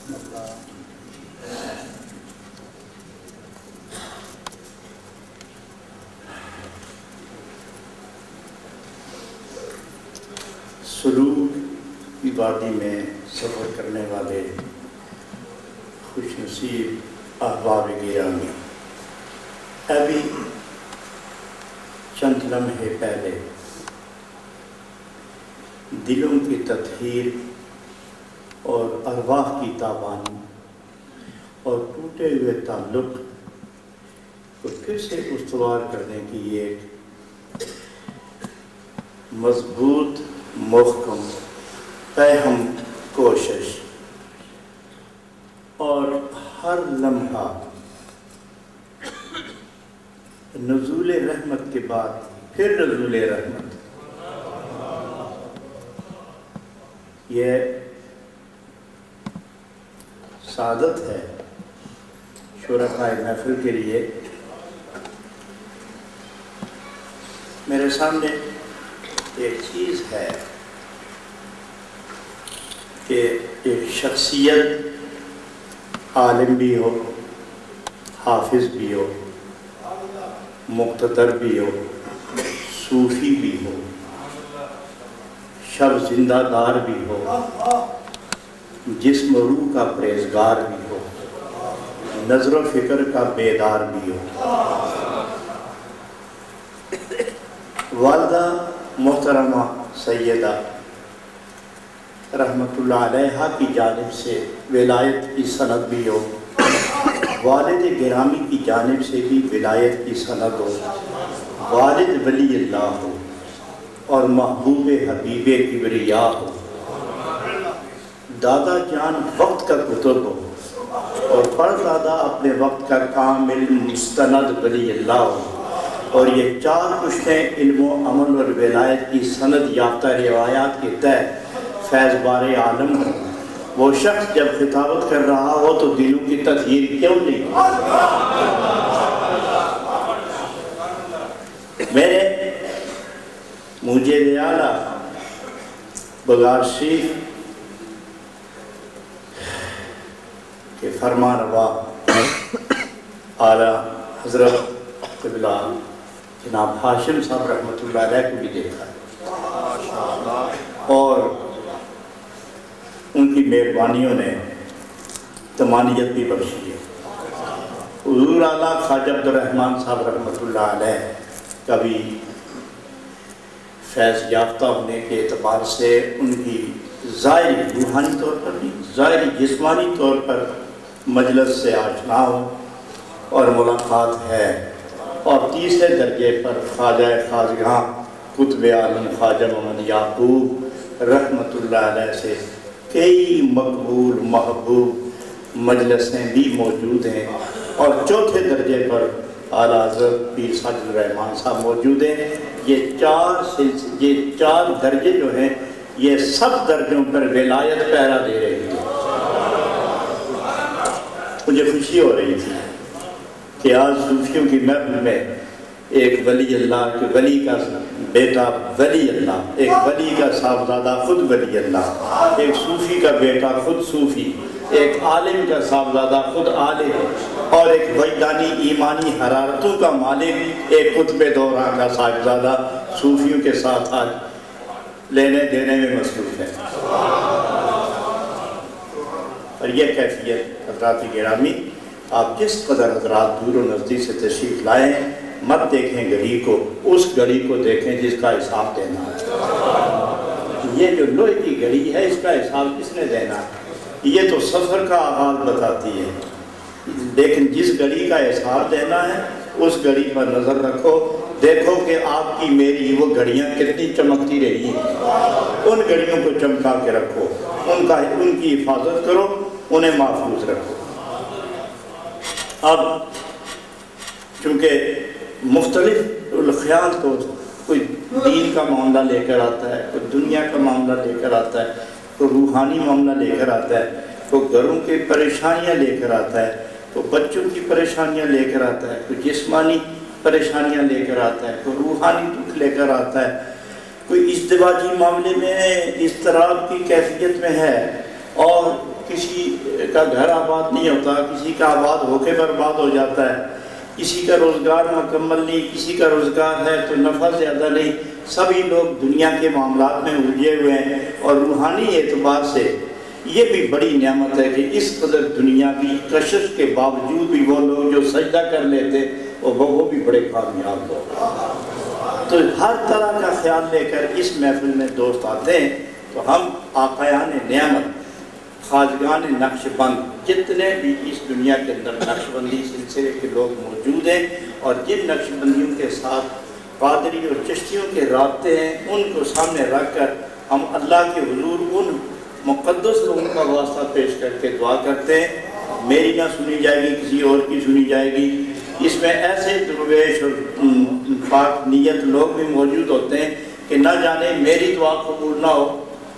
سلوک کی وادی میں سفر کرنے والے خوش نصیب احباب گرامی، ابھی چند لمحے پہلے دلوں کی تطہیر اور ارواح کی تابانی اور ٹوٹے ہوئے تعلق کو پھر سے استوار کرنے کی ایک مضبوط محکم اہم کوشش اور ہر لمحہ نزول رحمت کے بعد پھر نزول رحمت، یہ سعادت ہے شرکاء محفل کے لیے۔ میرے سامنے ایک چیز ہے کہ ایک شخصیت عالم بھی ہو، حافظ بھی ہو، مقتدر بھی ہو، صوفی بھی ہو، شب زندہ دار بھی ہو، جسم و روح کا پرہیزگار بھی ہو، نظر و فکر کا بیدار بھی ہو۔ والدہ محترمہ سیدہ رحمت اللہ علیہ کی جانب سے ولایت کی سند بھی ہو، والد گرامی کی جانب سے بھی ولایت کی سند ہو، والد ولی اللہ ہو اور محبوب حبیب کبریا ہو، دادا جان وقت کا کتب ہو اور پردادا اپنے وقت کا کامل مستند ولی اللہ ہو، اور یہ چار پشتیں علم و عمل اور ولایت کی سند یافتہ روایات کے تحت فیض بار عالم ہو۔ وہ شخص جب خطابت کر رہا ہو تو دلوں کی تطہیر کیوں نہیں؟ میرے موجب اعلیٰ بغار شریف کے فرمان روا اعلیٰ حضرت قبلہ جناب ہاشم صاحب رحمۃ اللہ علیہ کو بھی دیکھا ہے اور ان کی مہربانیوں نے تمانیت بھی بخشی ہے۔ حضور اعلیٰ خواجہ عبدالرحمن صاحب رحمۃ اللہ علیہ کا بھی فیض یافتہ ہونے کے اعتبار سے ان کی ظاہری روحانی طور پر بھی ظاہری جسمانی طور پر مجلس سے آشنا ہو اور ملاقات ہے، اور تیسرے درجے پر خواجہ خواجگاں قطب عالم خواجہ محمد یعقوب رحمۃ اللہ علیہ سے کئی مقبول محبوب مجلسیں بھی موجود ہیں، اور چوتھے درجے پر اعلیٰ حضرت پیر ساجد الرحمان صاحب موجود ہیں۔ یہ چار درجے جو ہیں یہ سب درجوں پر ولایت پہرا دے رہی ہے۔ مجھے خوشی ہو رہی تھی کہ آج صوفیوں کی محفل میں ایک ولی اللہ کے ولی کا بیٹا ولی اللہ، ایک ولی کا صاحبزادہ خود ولی اللہ، ایک صوفی کا بیٹا خود صوفی، ایک عالم کا صاحبزادہ خود عالم، اور ایک وجدانی ایمانی حرارتوں کا مالک ایک قطب دوران کا صاحبزادہ صوفیوں کے ساتھ آج لینے دینے میں مصروف ہے۔ اور یہ کیفیت حضرات گرامی، آپ جس قدر حضرات دور و نزدیک سے تشریف لائیں، مت دیکھیں گھڑی کو، اس گھڑی کو دیکھیں جس کا حساب دینا ہے۔ یہ جو لوہے کی گھڑی ہے اس کا حساب کس نے دینا ہے؟ یہ تو سفر کا آغاز بتاتی ہے، لیکن جس گھڑی کا حساب دینا ہے اس گھڑی پر نظر رکھو، دیکھو کہ آپ کی میری وہ گھڑیاں کتنی چمکتی رہی ہیں۔ ان گھڑیوں کو چمکا کے رکھو، ان کی حفاظت کرو، انہیں محفوظ رکھو۔ اب چونکہ مختلف الخیال تو کوئی دین کا معاملہ لے کر آتا ہے، کوئی دنیا کا معاملہ لے کر آتا ہے، کوئی روحانی معاملہ لے کر آتا ہے، کوئی گھروں کی پریشانیاں لے کر آتا ہے، کوئی بچوں کی پریشانیاں لے کر آتا ہے، کوئی جسمانی پریشانیاں لے کر آتا ہے، کوئی روحانی دکھ لے کر آتا ہے، کوئی ازدواجی معاملے میں اضطراب کی کیفیت میں ہے، اور کسی کا گھر آباد نہیں ہوتا، کسی کا آباد ہو کے برباد ہو جاتا ہے، کسی کا روزگار مکمل نہیں، کسی کا روزگار ہے تو نفع زیادہ نہیں، سبھی لوگ دنیا کے معاملات میں الجھے ہوئے ہیں۔ اور روحانی اعتبار سے یہ بھی بڑی نعمت ہے کہ اس قدر دنیا کی کشش کے باوجود بھی وہ لوگ جو سجدہ کر لیتے وہ بھی بڑے کامیاب لوگ۔ تو ہر طرح کا خیال لے کر اس محفل میں دوست آتے ہیں، تو ہم آقایان نعمت، خواجگان نقش بند، جتنے بھی اس دنیا کے اندر نقش بندی سلسلے کے لوگ موجود ہیں اور جن نقش بندیوں کے ساتھ قادری اور چشتیوں کے رابطے ہیں، ان کو سامنے رکھ کر ہم اللہ کے حضور ان مقدس لوگوں کا واسطہ پیش کر کے دعا کرتے ہیں۔ میری نہ سنی جائے گی، کسی اور کی سنی جائے گی۔ اس میں ایسے درویش اور پاک نیت لوگ بھی موجود ہوتے ہیں کہ نہ جانے میری دعا قبول نہ ہو۔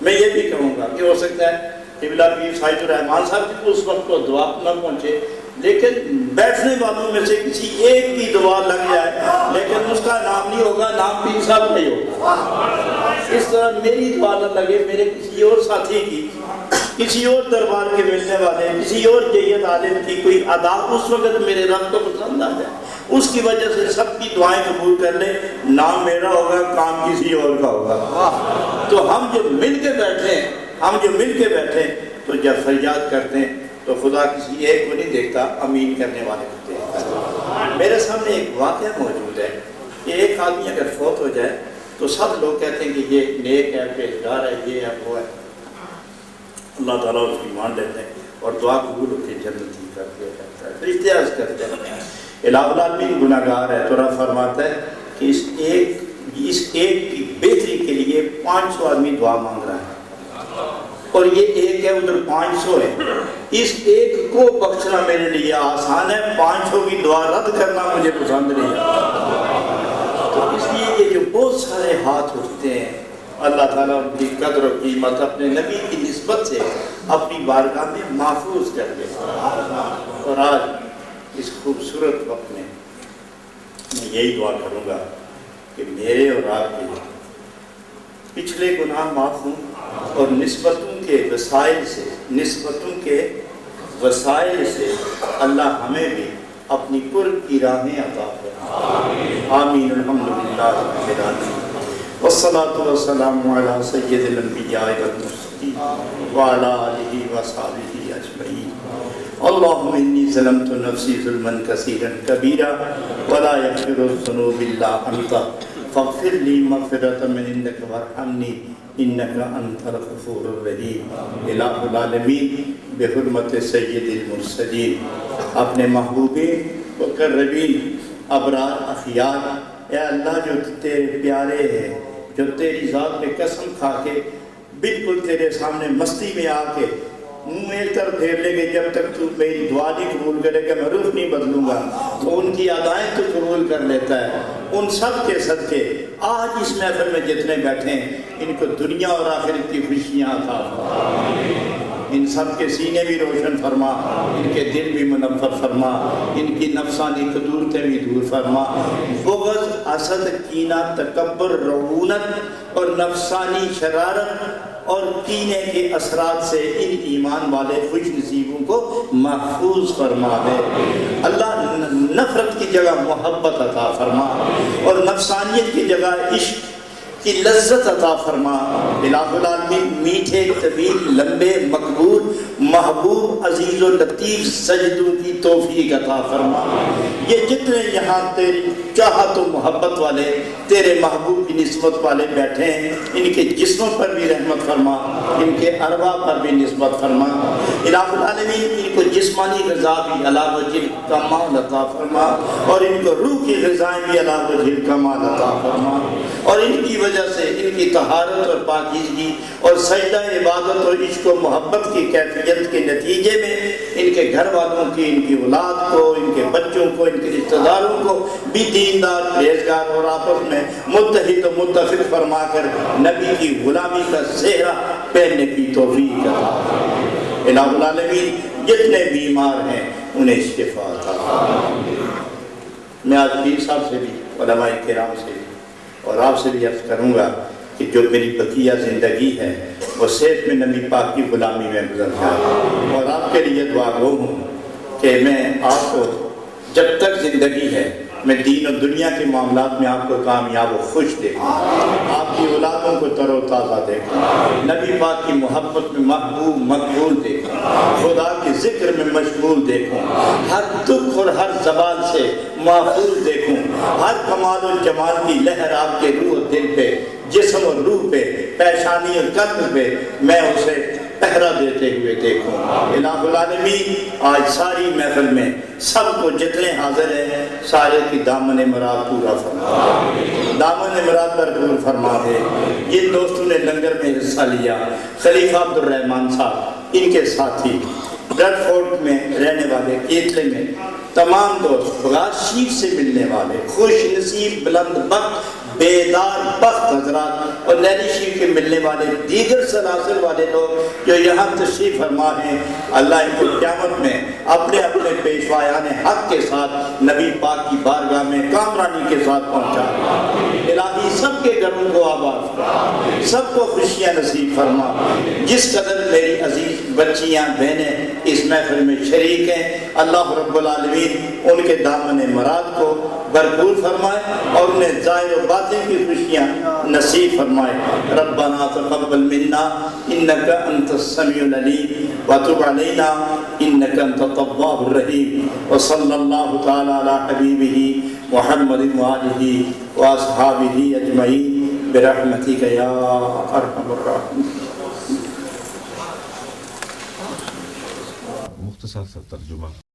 میں یہ بھی کہوں گا کہ ہو سکتا ہے قبلہ پیر سعید الرحمان صاحب کی اس وقت کو دعا نہ پہنچے، لیکن بیٹھنے والوں میں سے کسی ایک کی دعا لگ جائے، لیکن اس کا نام نہیں ہوگا، نام پیر صاحب نہیں ہوگا۔ اس طرح میری دعا نہ لگے، میرے کسی اور ساتھی کی، کسی اور دربار کے ملنے والے، کسی اور جید عالم کی کوئی ادا اس وقت میرے رب کو پسند آ جائے، اس کی وجہ سے سب کی دعائیں قبول کر لیں، نام میرا ہوگا، کام کسی اور کا ہوگا۔ تو ہم جو مل کے بیٹھے ہیں تو جب فریاد کرتے ہیں تو خدا کسی ایک کو نہیں دیکھتا، امین کرنے والے کو دیکھتا ہے۔ میرے سامنے ایک واقعہ موجود ہے کہ ایک آدمی اگر فوت ہو جائے تو سب لوگ کہتے ہیں کہ یہ نیک ہے، پرہیزگار ہے، یہ ہے، وہ ہے۔ اللہ تعالیٰ اس کی مان لیتے ہیں اور دعا قبول ہوتی ہے، جنت ہی کر دیا جاتا ہے۔ فرشتے عرض کرتے ہیں الہ العالمین گناہ گار ہے، تو رب فرماتا ہے کہ اس ایک کی بہتری کے لیے 500 آدمی دعا مانگ رہا ہے، اور یہ ایک ہے، ادھر 500 ہے۔ اس ایک کو بخشنا میرے لیے آسان ہے، 500 کی دعا رد کرنا مجھے پسند نہیں ہے۔ تو اس لیے یہ جو بہت سارے ہاتھ اٹھتے ہیں، اللہ تعالیٰ ان کی قدر و قیمت اپنے نبی کی نسبت سے اپنی بارگاہ میں محفوظ کر دے۔ اور آج اس خوبصورت وقت میں یہی دعا کروں گا کہ میرے اور آپ کے پچھلے گناہ معاف ہوں اور نسبتوں کے وسائل سے اللہ ہمیں بھی اپنی قرب کی راہیں عطا فرمائے۔ آمین۔ الحمدللہ رب العالمین، والصلاة والسلام علی سید الانبیاء والمرسلین وعلی آلہ وصحبہ اجمعین۔ اللہم انی ظلمت نفسی ظلما کثیرا کبیرا ولا یغفر الذنوب الا انت فاغفر لی مغفرۃ من عندک وارحمنی انک انت الغفور الرحیم۔ الہ العالمین بحرمت سید المرسلین، اپنے محبوب مقربین ابرار اخیار، اے اللہ جو تیرے پیارے ہیں، جو تیری ذات پہ قسم کھا کے بالکل تیرے سامنے مستی میں آ کے منہ ایک طرف پھیر لے گے جب تک تو میری دعا نہیں قبول کرے گا میں روح نہیں بدلوں گا، تو ان کی ادائیں تو قبول کر لیتا ہے۔ ان سب کے صدقے آج اس محفل میں جتنے بیٹھے ہیں ان کو دنیا اور آخرت کی خوشیاں عطا فرما، ان سب کے سینے بھی روشن فرما، ان کے دل بھی منور فرما، ان کی نفسانی قدورتیں بھی دور فرما۔ بغض، حسد، کینہ، تکبر، رعونت اور نفسانی شرارت اور کینے کے اثرات سے ان ایمان والے خوش نصیبوں کو محفوظ فرما دے۔ اللہ نفرت کی جگہ محبت عطا فرما اور نفسانیت کی جگہ عشق کی لذت عطا فرما۔ الہ العالمین میٹھے، طویل، لمبے، مقبول، محبوب، عزیز و لطیف سجدوں کی توفیق عطا فرما۔ یہ جتنے یہاں تیری چاہت و محبت والے، تیرے محبوب کی نسبت والے بیٹھے ہیں، ان کے جسموں پر بھی رحمت فرما، ان کے ارواح پر بھی نسبت فرما۔ الہ العالمین ان کو جسمانی غذا بھی علی وجہ الکمال عطا فرما اور ان کو روح کی غذائیں بھی علی وجہ الکمال عطا فرما، اور ان کی وجہ سے ان کی طہارت اور پاکیزگی اور سجدہ عبادت اور عشق و محبت کی کیفیت کے نتیجے میں ان کے گھر والوں کی، ان کی اولاد کو، ان کے بچوں کو، ان کے رشتہ داروں کو بھی دیندار، پرہیزگار اور آپس میں متحد و متفق فرما کر نبی کی غلامی کا صحرا پہننے کی توفیق عطا فرما۔ الہ العالمین جتنے بیمار ہیں انہیں شفا عطا فرما۔ میں آج پیر صاحب سے بھی، علماء کرام سے بھی اور آپ سے بھی عرض کروں گا کہ جو میری بقیہ زندگی ہے وہ صرف میں نبی پاک کی غلامی میں گزر جائے، اور آپ کے لیے دعا گو ہوں کہ میں آپ کو جب تک زندگی ہے میں دین و دنیا کے معاملات میں آپ کو کامیاب و خوش دیکھوں، آپ کی اولادوں کو تر و تازہ دیکھوں، نبی پاک کی محبت میں محبوب مقبول دیکھوں، خدا کے ذکر میں مشغول دیکھوں، ہر دکھ اور ہر زبان سے محفوظ دیکھوں، ہر کمال و جمال کی لہر آپ کے روح و دل پہ، جسم اور روح پہ، پیشانی اور قلب پہ میں اسے پہرا دیتے ہوئے دیکھوں۔ الہ العالمین آج ساری محفل میں سب کو جتنے حاضر ہیں سارے کی دامن مراد پورا فرما، دامن مراد بھرپور فرما دے۔ جن دوستوں نے لنگر میں حصہ لیا، خلیفہ عبد الرحمن صاحب، ان کے ساتھی، بریڈ فورٹ میں رہنے والے، کیتلے میں تمام دوست، بغاز شیف سے ملنے والے، خوش نصیب بلند بخت بیدار بخت حضرات، اور لیلی شیف کے ملنے والے دیگر سلاسل والے لوگ جو یہاں تشریف فرما ہیں، اللہ ان کو قیامت میں اپنے اپنے پیشوایان حق کے ساتھ نبی پاک کی بارگاہ میں کامرانی کے ساتھ پہنچا۔ الہی سب کے گھروں کو آباد فرما، سب کو خوشیاں نصیب فرما۔ جس قدر میری عزیز بچیاں بہنیں اس محفل میں شریک ہیں، اللہ رب العالمین ان کے دامن مراد کو بھرپور فرمائے اور انہیں ظاہر و باطن کی خوشیاں نصیب فرمائے۔ ربنا تقبل منا انک انت السمیع العلیم وتب علینا انک انت التواب الرحیم، وصلی اللہ تعالی علی حبیبہ محمد وآلہ واصحابہ اجمعین برحمتک یا ارحم الراحمین۔ مختصر سا ترجمہ